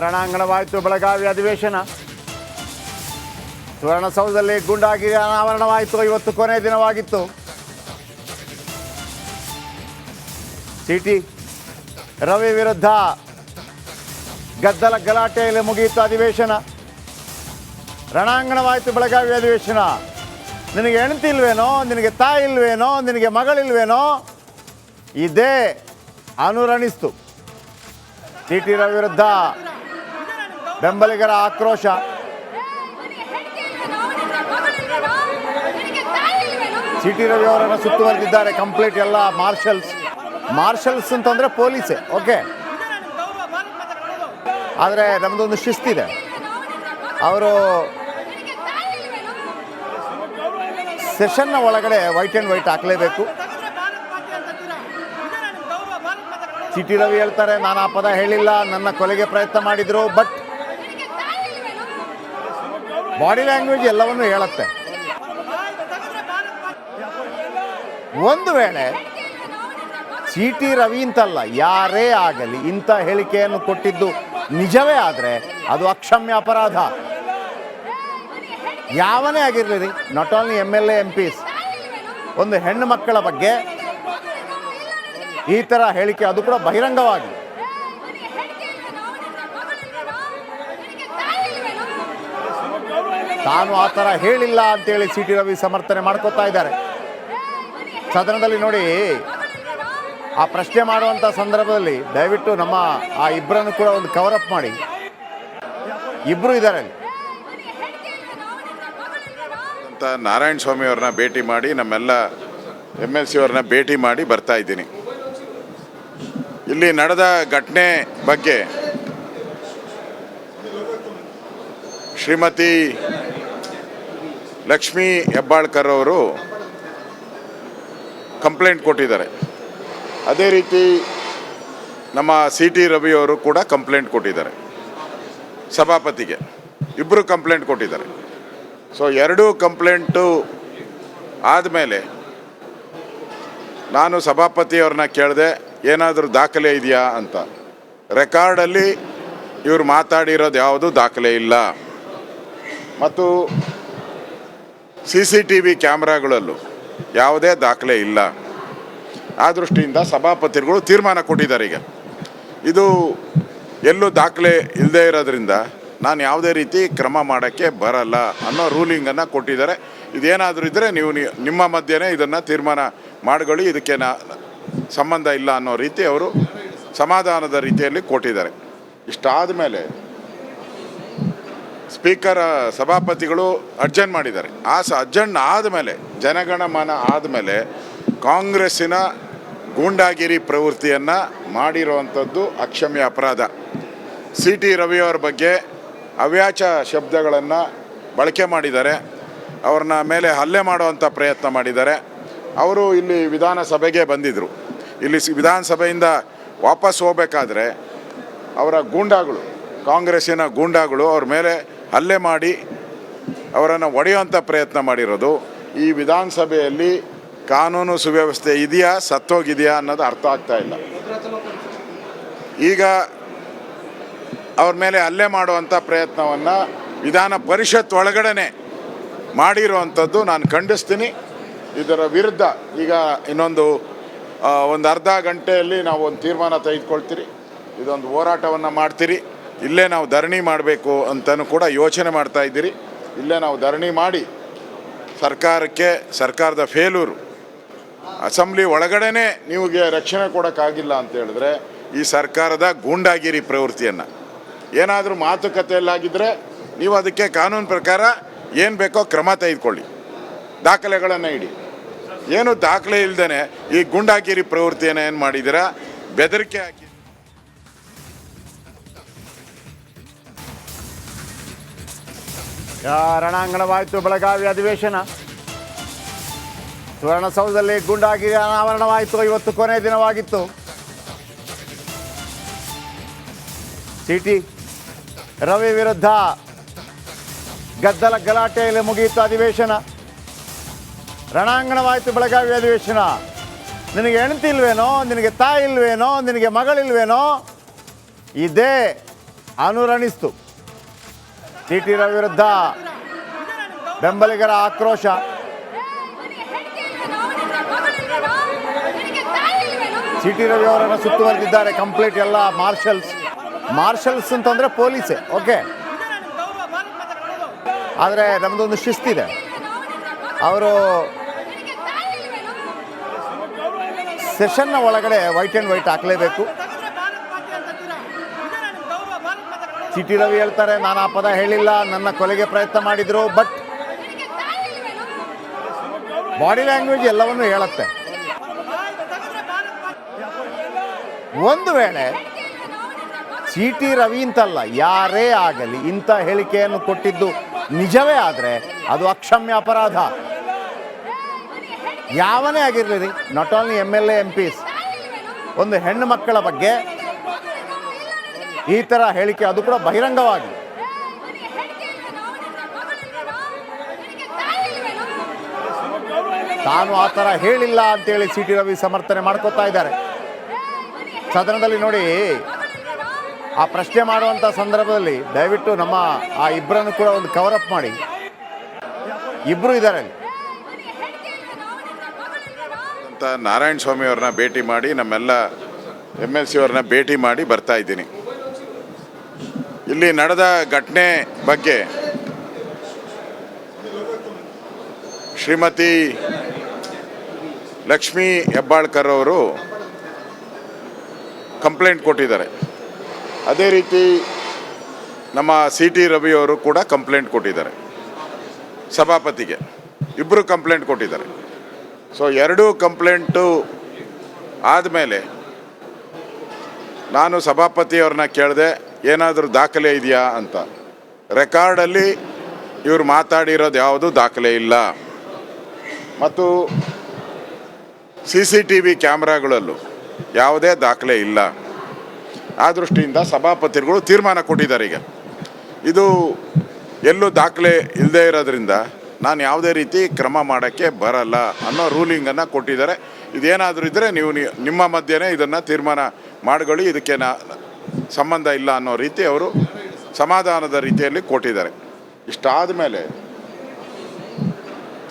ರಣಾಂಗಣವಾಯಿತು ಬೆಳಗಾವಿ ಅಧಿವೇಶನ. ಸುವರ್ಣಸೌಧದಲ್ಲಿ ಗೂಂಡಾಗಿರಿ ಅನಾವರಣವಾಯಿತು. ಇವತ್ತು ಕೊನೆಯ ದಿನವಾಗಿತ್ತು. ಸಿಟಿ ರವಿ ವಿರುದ್ಧ ಗದ್ದಲ ಗಲಾಟೆಯಲ್ಲಿ ಮುಗಿಯಿತು ಅಧಿವೇಶನ. ರಣಾಂಗಣವಾಯಿತು ಬೆಳಗಾವಿ ಅಧಿವೇಶನ. ನಿನಗೆ ಹೆಂಡತಿ ಇಲ್ವೇನೋ, ನಿನಗೆ ತಾಯಿ ಇಲ್ವೇನೋ, ನಿನಗೆ ಮಗಳಿಲ್ವೇನೋ, ಇದೇ ಅನುರಣಿಸ್ತು. ಸಿಟಿ ರವಿ ವಿರುದ್ಧ ಬೆಂಬಲಿಗರ ಆಕ್ರೋಶ. ಸಿಟಿ ರವಿ ಅವರನ್ನು ಸುತ್ತುವರೆದಿದ್ದಾರೆ ಕಂಪ್ಲೀಟ್ ಎಲ್ಲ ಮಾರ್ಷಲ್ಸ್ ಅಂತಂದರೆ ಪೊಲೀಸೇ, ಓಕೆ. ಆದರೆ ನಮ್ಮದೊಂದು ಶಿಸ್ತಿದೆ. ಅವರು ಸೆಷನ್ನ ಒಳಗಡೆ ವೈಟ್ ಆ್ಯಂಡ್ ವೈಟ್ ಹಾಕಲೇಬೇಕು. ಸಿಟಿ ರವಿ ಹೇಳ್ತಾರೆ, ನಾನು ಆ ಪದ ಹೇಳಿಲ್ಲ, ನನ್ನ ಕೊಲೆಗೆ ಪ್ರಯತ್ನ ಮಾಡಿದರು. ಬಟ್ ಬಾಡಿ ಲ್ಯಾಂಗ್ವೇಜ್ ಎಲ್ಲವನ್ನೂ ಹೇಳುತ್ತೆ. ಒಂದು ವೇಳೆ ಸಿಟಿ ರವಿ ಅಂತಲ್ಲ, ಯಾರೇ ಆಗಲಿ ಇಂಥ ಹೇಳಿಕೆಯನ್ನು ಕೊಟ್ಟಿದ್ದು ನಿಜವೇ ಆದರೆ ಅದು ಅಕ್ಷಮ್ಯ ಅಪರಾಧ. ಯಾವನೇ ಆಗಿರಲಿ, ನಾಟ್ ಓನ್ಲಿ MLA MPs, ಒಂದು ಹೆಣ್ಣು ಮಕ್ಕಳ ಬಗ್ಗೆ ಈ ಥರ ಹೇಳಿಕೆ, ಅದು ಕೂಡ ಬಹಿರಂಗವಾಗಿ. ತಾನು ಆ ಥರ ಹೇಳಿಲ್ಲ ಅಂತೇಳಿ ಸಿಟಿ ರವಿ ಸಮರ್ಥನೆ ಮಾಡ್ಕೋತಾ ಇದ್ದಾರೆ ಸದನದಲ್ಲಿ. ನೋಡಿ, ಆ ಪ್ರಶ್ನೆ ಮಾಡುವಂಥ ಸಂದರ್ಭದಲ್ಲಿ ದಯವಿಟ್ಟು ನಮ್ಮ ಆ ಇಬ್ಬರನ್ನು ಕೂಡ ಒಂದು ಕವರ್ ಅಪ್ ಮಾಡಿ. ಇಬ್ಬರು ಇದ್ದಾರೆ ಅಲ್ಲಿ ಅಂತ. ನಾರಾಯಣ ಸ್ವಾಮಿ ಅವ್ರನ್ನ ಭೇಟಿ ಮಾಡಿ, ನಮ್ಮೆಲ್ಲ MLC ಅವ್ರನ್ನ ಭೇಟಿ ಮಾಡಿ ಬರ್ತಾ ಇದ್ದೀನಿ. ಇಲ್ಲಿ ನಡೆದ ಘಟನೆ ಬಗ್ಗೆ ಶ್ರೀಮತಿ ಲಕ್ಷ್ಮೀ ಹೆಬ್ಬಾಳ್ಕರ್ ಅವರು ಕಂಪ್ಲೇಂಟ್ ಕೊಟ್ಟಿದ್ದಾರೆ. ಅದೇ ರೀತಿ ನಮ್ಮ ಸಿಟಿ ರವಿ ಅವರು ಕೂಡ ಕಂಪ್ಲೇಂಟ್ ಕೊಟ್ಟಿದ್ದಾರೆ ಸಭಾಪತಿಗೆ. ಇಬ್ಬರು ಕಂಪ್ಲೇಂಟ್ ಕೊಟ್ಟಿದ್ದಾರೆ. ಸೊ ಎರಡೂ ಕಂಪ್ಲೇಂಟು ಆದಮೇಲೆ ನಾನು ಸಭಾಪತಿಯವ್ರನ್ನ ಕೇಳಿದೆ, ಏನಾದರೂ ದಾಖಲೆ ಇದೆಯಾ ಅಂತ. ರೆಕಾರ್ಡಲ್ಲಿ ಇವರು ಮಾತಾಡಿರೋದು ಯಾವುದೂ ದಾಖಲೆ ಇಲ್ಲ, ಮತ್ತು CCTV ಕ್ಯಾಮ್ರಾಗಳಲ್ಲೂ ಯಾವುದೇ ದಾಖಲೆ ಇಲ್ಲ. ಆ ದೃಷ್ಟಿಯಿಂದ ಸಭಾಪತಿಗಳು ತೀರ್ಮಾನ ಕೊಟ್ಟಿದ್ದಾರೆ. ಈಗ ಇದು ಎಲ್ಲೂ ದಾಖಲೆ ಇಲ್ಲದೆ ಇರೋದ್ರಿಂದ ನಾನು ಯಾವುದೇ ರೀತಿ ಕ್ರಮ ಮಾಡೋಕ್ಕೆ ಬರಲ್ಲ ಅನ್ನೋ ರೂಲಿಂಗನ್ನು ಕೊಟ್ಟಿದ್ದಾರೆ. ಇದೇನಾದರೂ ಇದ್ದರೆ ನೀವು ನಿಮ್ಮ ಮಧ್ಯೆನೇ ಇದನ್ನು ತೀರ್ಮಾನ ಮಾಡ್ಕೊಳ್ಳಿ, ಇದಕ್ಕೆ ಸಂಬಂಧ ಇಲ್ಲ ಅನ್ನೋ ರೀತಿ ಅವರು ಸಮಾಧಾನದ ರೀತಿಯಲ್ಲಿ ಕೊಟ್ಟಿದ್ದಾರೆ. ಇಷ್ಟಾದ ಮೇಲೆ ಸ್ಪೀಕರ್ ಸಭಾಪತಿಗಳು ಅಡ್ಜರ್ನ್ ಮಾಡಿದ್ದಾರೆ. ಆ ಅಡ್ಜರ್ನ್ ಆದಮೇಲೆ, ಜನಗಣಮನ ಆದಮೇಲೆ, ಕಾಂಗ್ರೆಸ್ಸಿನ ಗೂಂಡಾಗಿರಿ ಪ್ರವೃತ್ತಿಯನ್ನು ಮಾಡಿರುವಂಥದ್ದು ಅಕ್ಷಮ್ಯ ಅಪರಾಧ. ಸಿಟಿ ರವಿಯವರ ಬಗ್ಗೆ ಅವ್ಯಾಚ ಶಬ್ದಗಳನ್ನು ಬಳಕೆ ಮಾಡಿದ್ದಾರೆ. ಅವ್ರನ್ನ ಮೇಲೆ ಹಲ್ಲೆ ಮಾಡುವಂಥ ಪ್ರಯತ್ನ ಮಾಡಿದ್ದಾರೆ. ಅವರು ಇಲ್ಲಿ ವಿಧಾನಸಭೆಗೆ ಬಂದಿದ್ದರು. ಇಲ್ಲಿ ವಿಧಾನಸಭೆಯಿಂದ ವಾಪಸ್ ಹೋಗಬೇಕಾದ್ರೆ ಅವರ ಗೂಂಡಾಗಳು, ಕಾಂಗ್ರೆಸ್ಸಿನ ಗೂಂಡಾಗಳು ಅವ್ರ ಮೇಲೆ ಹಲ್ಲೆ ಮಾಡಿ ಅವರನ್ನು ಒಡೆಯುವಂಥ ಪ್ರಯತ್ನ ಮಾಡಿರೋದು. ಈ ವಿಧಾನಸಭೆಯಲ್ಲಿ ಕಾನೂನು ಸುವ್ಯವಸ್ಥೆ ಇದೆಯಾ, ಸತ್ತೋಗಿದೆಯಾ ಅನ್ನೋದು ಅರ್ಥ ಆಗ್ತಾ ಇಲ್ಲ. ಈಗ ಅವ್ರ ಮೇಲೆ ಹಲ್ಲೆ ಮಾಡುವಂಥ ಪ್ರಯತ್ನವನ್ನು ವಿಧಾನ ಪರಿಷತ್ ಒಳಗಡೆ ಮಾಡಿರುವಂಥದ್ದು ನಾನು ಖಂಡಿಸ್ತೀನಿ. ಇದರ ವಿರುದ್ಧ ಈಗ ಇನ್ನೊಂದು ಅರ್ಧ ಗಂಟೆಯಲ್ಲಿ ನಾವು ಒಂದು ತೀರ್ಮಾನ ತೆಗೆದುಕೊಳ್ತೀರಿ. ಇದೊಂದು ಹೋರಾಟವನ್ನು ಮಾಡ್ತೀರಿ. ಇಲ್ಲೇ ನಾವು ಧರಣಿ ಮಾಡಬೇಕು ಅಂತಲೂ ಕೂಡ ಯೋಚನೆ ಮಾಡ್ತಾ ಇದ್ದೀರಿ. ಇಲ್ಲೇ ನಾವು ಧರಣಿ ಮಾಡಿ ಸರ್ಕಾರದ ಫೇಲೂರು, ಅಸೆಂಬ್ಲಿ ಒಳಗಡೆ ನಿಮಗೆ ರಕ್ಷಣೆ ಕೊಡೋಕ್ಕಾಗಿಲ್ಲ ಅಂತ ಹೇಳಿದ್ರೆ ಈ ಸರ್ಕಾರದ ಗೂಂಡಾಗಿರಿ ಪ್ರವೃತ್ತಿಯನ್ನು ಏನಾದರೂ ಮಾತುಕತೆಯಲ್ಲಾಗಿದ್ದರೆ ನೀವು ಅದಕ್ಕೆ ಕಾನೂನು ಪ್ರಕಾರ ಏನು ಬೇಕೋ ಕ್ರಮ ತೆಗೆದುಕೊಳ್ಳಿ, ದಾಖಲೆಗಳನ್ನು ಇಡಿ. ಏನು ದಾಖಲೆ ಇಲ್ಲದೇ ಈ ಗೂಂಡಾಗಿರಿ ಪ್ರವೃತ್ತಿಯನ್ನು ಏನು ಮಾಡಿದ್ದೀರಾ, ಬೆದರಿಕೆ ಹಾಕಿ. ರಣಾಂಗಣವಾಯಿತು ಬೆಳಗಾವಿ ಅಧಿವೇಶನ. ಸುವರ್ಣಸೌಧದಲ್ಲಿ ಗೂಂಡಾಗಿರಿ ಅನಾವರಣವಾಯಿತು. ಇವತ್ತು ಕೊನೆಯ ದಿನವಾಗಿತ್ತು. ಸಿಟಿ ರವಿ ವಿರುದ್ಧ ಗದ್ದಲ ಗಲಾಟೆಯಲ್ಲಿ ಮುಗಿಯಿತು ಅಧಿವೇಶನ. ರಣಾಂಗಣವಾಯಿತು ಬೆಳಗಾವಿ ಅಧಿವೇಶನ. ನಿನಗೆ ಹೆಂಡತಿ ಇಲ್ವೇನೋ, ನಿನಗೆ ತಾಯಿ ಇಲ್ವೇನೋ, ನಿನಗೆ ಮಗಳಿಲ್ವೇನೋ, ಇದೇ ಅನುರಣಿಸ್ತು. ಟಿ ಟಿ ರವಿ ವಿರುದ್ಧ ಬೆಂಬಲಿಗರ ಆಕ್ರೋಶ. ಸಿ ಟಿ ರವಿ ಅವರನ್ನು ಸುತ್ತುವರೆದಿದ್ದಾರೆ ಕಂಪ್ಲೀಟ್ ಎಲ್ಲ ಮಾರ್ಷಲ್ಸ್ ಅಂತಂದರೆ ಪೊಲೀಸೇ, ಓಕೆ. ಆದರೆ ನಮ್ಮದೊಂದು ಶಿಸ್ತಿದೆ. ಅವರು ಸೆಷನ್ನ ಒಳಗಡೆ ವೈಟ್ ಆ್ಯಂಡ್ ವೈಟ್ ಹಾಕಲೇಬೇಕು. ಸಿ ಟಿ ರವಿ ಹೇಳ್ತಾರೆ, ನಾನು ಆ ಪದ ಹೇಳಿಲ್ಲ, ನನ್ನ ಕೊಲೆಗೆ ಪ್ರಯತ್ನ ಮಾಡಿದರು, ಬಟ್ ಬಾಡಿ ಲ್ಯಾಂಗ್ವೇಜ್ ಎಲ್ಲವನ್ನೂ ಹೇಳುತ್ತೆ. ಒಂದು ವೇಳೆ ಸಿ ಟಿ ರವಿ ಅಂತಲ್ಲ, ಯಾರೇ ಆಗಲಿ ಇಂಥ ಹೇಳಿಕೆಯನ್ನು ಕೊಟ್ಟಿದ್ದು ನಿಜವೇ ಆದರೆ ಅದು ಅಕ್ಷಮ್ಯ ಅಪರಾಧ. ಯಾವನೇ ಆಗಿರಲಿ, ನಾಟ್ ಓನ್ಲಿ MLA MPs, ಒಂದು ಹೆಣ್ಣು ಮಕ್ಕಳ ಬಗ್ಗೆ ಈ ಥರ ಹೇಳಿಕೆ, ಅದು ಕೂಡ ಬಹಿರಂಗವಾಗಿ. ತಾನು ಆ ಥರ ಹೇಳಿಲ್ಲ ಅಂತೇಳಿ ಸಿ ಟಿ ರವಿ ಸಮರ್ಥನೆ ಮಾಡ್ಕೋತಾ ಇದ್ದಾರೆ. ಸದನದಲ್ಲಿ ನೋಡಿ, ಆ ಪ್ರಶ್ನೆ ಮಾಡುವಂಥ ಸಂದರ್ಭದಲ್ಲಿ ದಯವಿಟ್ಟು ನಮ್ಮ ಆ ಇಬ್ಬರನ್ನು ಕೂಡ ಒಂದು ಕವರ್ ಅಪ್ ಮಾಡಿ. ಇಬ್ಬರು ಇದ್ದಾರೆ ಅಲ್ಲಿ ಅಂತ. ನಾರಾಯಣ ಸ್ವಾಮಿ ಅವ್ರನ್ನ ಭೇಟಿ ಮಾಡಿ, ನಮ್ಮೆಲ್ಲ MLC ಅವ್ರನ್ನ ಭೇಟಿ ಮಾಡಿ ಬರ್ತಾ ಇದ್ದೀನಿ. ಇಲ್ಲಿ ನಡೆದ ಘಟನೆ ಬಗ್ಗೆ ಶ್ರೀಮತಿ ಲಕ್ಷ್ಮೀ ಹೆಬ್ಬಾಳ್ಕರ್ ಅವರು ಕಂಪ್ಲೇಂಟ್ ಕೊಟ್ಟಿದ್ದಾರೆ. ಅದೇ ರೀತಿ ನಮ್ಮ ಸಿ ಟಿ ರವಿ ಅವರು ಕೂಡ ಕಂಪ್ಲೇಂಟ್ ಕೊಟ್ಟಿದ್ದಾರೆ ಸಭಾಪತಿಗೆ. ಇಬ್ಬರು ಕಂಪ್ಲೇಂಟ್ ಕೊಟ್ಟಿದ್ದಾರೆ. ಸೊ ಎರಡೂ ಕಂಪ್ಲೇಂಟು ಆದಮೇಲೆ ನಾನು ಸಭಾಪತಿಯವ್ರನ್ನ ಕೇಳಿದೆ, ಏನಾದರೂ ದಾಖಲೆ ಇದೆಯಾ ಅಂತ. ರೆಕಾರ್ಡಲ್ಲಿ ಇವರು ಮಾತಾಡಿರೋದು ಯಾವುದೂ ದಾಖಲೆ ಇಲ್ಲ, ಮತ್ತು CCTV ಕ್ಯಾಮ್ರಾಗಳಲ್ಲೂ ಯಾವುದೇ ದಾಖಲೆ ಇಲ್ಲ. ಆ ದೃಷ್ಟಿಯಿಂದ ಸಭಾಪತಿಗಳು ತೀರ್ಮಾನ ಕೊಟ್ಟಿದ್ದಾರೆ. ಈಗ ಇದು ಎಲ್ಲೂ ದಾಖಲೆ ಇಲ್ಲದೆ ಇರೋದ್ರಿಂದ ನಾನು ಯಾವುದೇ ರೀತಿ ಕ್ರಮ ಮಾಡೋಕ್ಕೆ ಬರಲ್ಲ ಅನ್ನೋ ರೂಲಿಂಗನ್ನು ಕೊಟ್ಟಿದ್ದಾರೆ. ಇದೇನಾದರೂ ಇದ್ದರೆ ನೀವು ನಿಮ್ಮ ಮಧ್ಯೆನೇ ಇದನ್ನು ತೀರ್ಮಾನ ಮಾಡ್ಕೊಳ್ಳಿ, ಇದಕ್ಕೆ ಸಂಬಂಧ ಇಲ್ಲ ಅನ್ನೋ ರೀತಿ ಅವರು ಸಮಾಧಾನದ ರೀತಿಯಲ್ಲಿ ಕೊಟ್ಟಿದ್ದಾರೆ. ಇಷ್ಟಾದ ಮೇಲೆ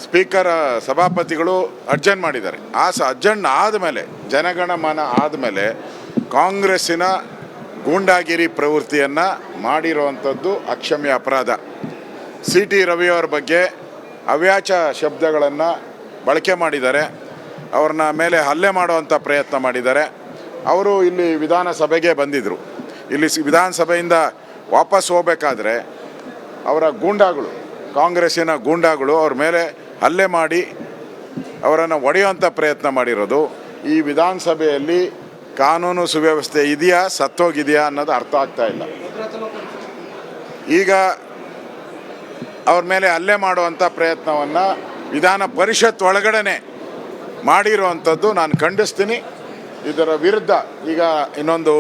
ಸ್ಪೀಕರ್ ಸಭಾಪತಿಗಳು ಅಡ್ಜರ್ನ್ ಮಾಡಿದ್ದಾರೆ. ಅಡ್ಜರ್ನ್ ಆದಮೇಲೆ, ಜನಗಣಮನ ಆದಮೇಲೆ ಕಾಂಗ್ರೆಸ್ಸಿನ ಗೂಂಡಾಗಿರಿ ಪ್ರವೃತ್ತಿಯನ್ನು ಮಾಡಿರುವಂಥದ್ದು ಅಕ್ಷಮ್ಯ ಅಪರಾಧ. ಸಿ ಟಿ ರವಿಯವರ ಬಗ್ಗೆ ಅವ್ಯಾಚ ಶಬ್ದಗಳನ್ನು ಬಳಕೆ ಮಾಡಿದ್ದಾರೆ, ಅವ್ರನ್ನ ಮೇಲೆ ಹಲ್ಲೆ ಮಾಡುವಂಥ ಪ್ರಯತ್ನ ಮಾಡಿದ್ದಾರೆ. ಅವರು ಇಲ್ಲಿ ವಿಧಾನಸಭೆಗೆ ಬಂದಿದ್ದರು. ಇಲ್ಲಿ ವಿಧಾನಸಭೆಯಿಂದ ವಾಪಸ್ ಹೋಗಬೇಕಾದ್ರೆ ಅವರ ಗೂಂಡಾಗಳು, ಕಾಂಗ್ರೆಸ್ಸಿನ ಗೂಂಡಾಗಳು ಅವ್ರ ಮೇಲೆ ಹಲ್ಲೆ ಮಾಡಿ ಅವರನ್ನು ಒಡೆಯುವಂಥ ಪ್ರಯತ್ನ ಮಾಡಿರೋದು. ಈ ವಿಧಾನಸಭೆಯಲ್ಲಿ ಕಾನೂನು ಸುವ್ಯವಸ್ಥೆ ಇದೆಯಾ, ಸತ್ತೋಗಿದೆಯಾ ಅನ್ನೋದು ಅರ್ಥ ಆಗ್ತಾ ಇಲ್ಲ. ಈಗ ಅವ್ರ ಮೇಲೆ ಹಲ್ಲೆ ಮಾಡುವಂಥ ಪ್ರಯತ್ನವನ್ನು ವಿಧಾನ ಪರಿಷತ್ ಒಳಗಡೆ ಮಾಡಿರುವಂಥದ್ದು ನಾನು ಖಂಡಿಸ್ತೀನಿ. ಇದರ ವಿರುದ್ಧ ಈಗ ಇನ್ನೊಂದು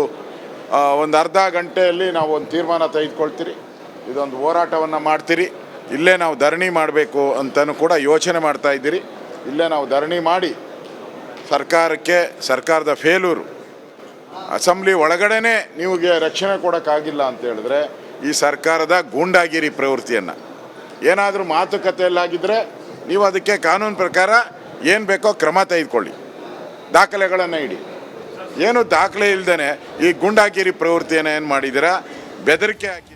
ಒಂದು ಅರ್ಧ ಗಂಟೆಯಲ್ಲಿ ನಾವು ಒಂದು ತೀರ್ಮಾನ ತೆಗೆದುಕೊಳ್ತೀರಿ, ಇದೊಂದು ಹೋರಾಟವನ್ನು ಮಾಡ್ತೀರಿ. ಇಲ್ಲೇ ನಾವು ಧರಣಿ ಮಾಡಬೇಕು ಅಂತಲೂ ಕೂಡ ಯೋಚನೆ ಮಾಡ್ತಾ ಇದ್ದೀರಿ. ಇಲ್ಲೇ ನಾವು ಧರಣಿ ಮಾಡಿ ಸರ್ಕಾರದ ಫೇಲೂರು, ಅಸೆಂಬ್ಲಿ ಒಳಗಡೆ ನಿಮಗೆ ರಕ್ಷಣೆ ಕೊಡೋಕ್ಕಾಗಿಲ್ಲ ಅಂತ ಹೇಳಿದ್ರೆ ಈ ಸರ್ಕಾರದ ಗೂಂಡಾಗಿರಿ ಪ್ರವೃತ್ತಿಯನ್ನು ಏನಾದರೂ ಮಾತುಕತೆಯಲ್ಲಾಗಿದ್ದರೆ ನೀವು ಅದಕ್ಕೆ ಕಾನೂನು ಪ್ರಕಾರ ಏನು ಬೇಕೋ ಕ್ರಮ ತೆಗೆದುಕೊಳ್ಳಿ, ದಾಖಲೆಗಳನ್ನು ಇಡಿ. ಏನು ದಾಖಲೆ ಇಲ್ಲದೇ ಈ ಗೂಂಡಾಗಿರಿ ಪ್ರವೃತ್ತಿಯನ್ನು ಏನು ಮಾಡಿದ್ದೀರಾ, ಬೆದರಿಕೆ ಹಾಕಿ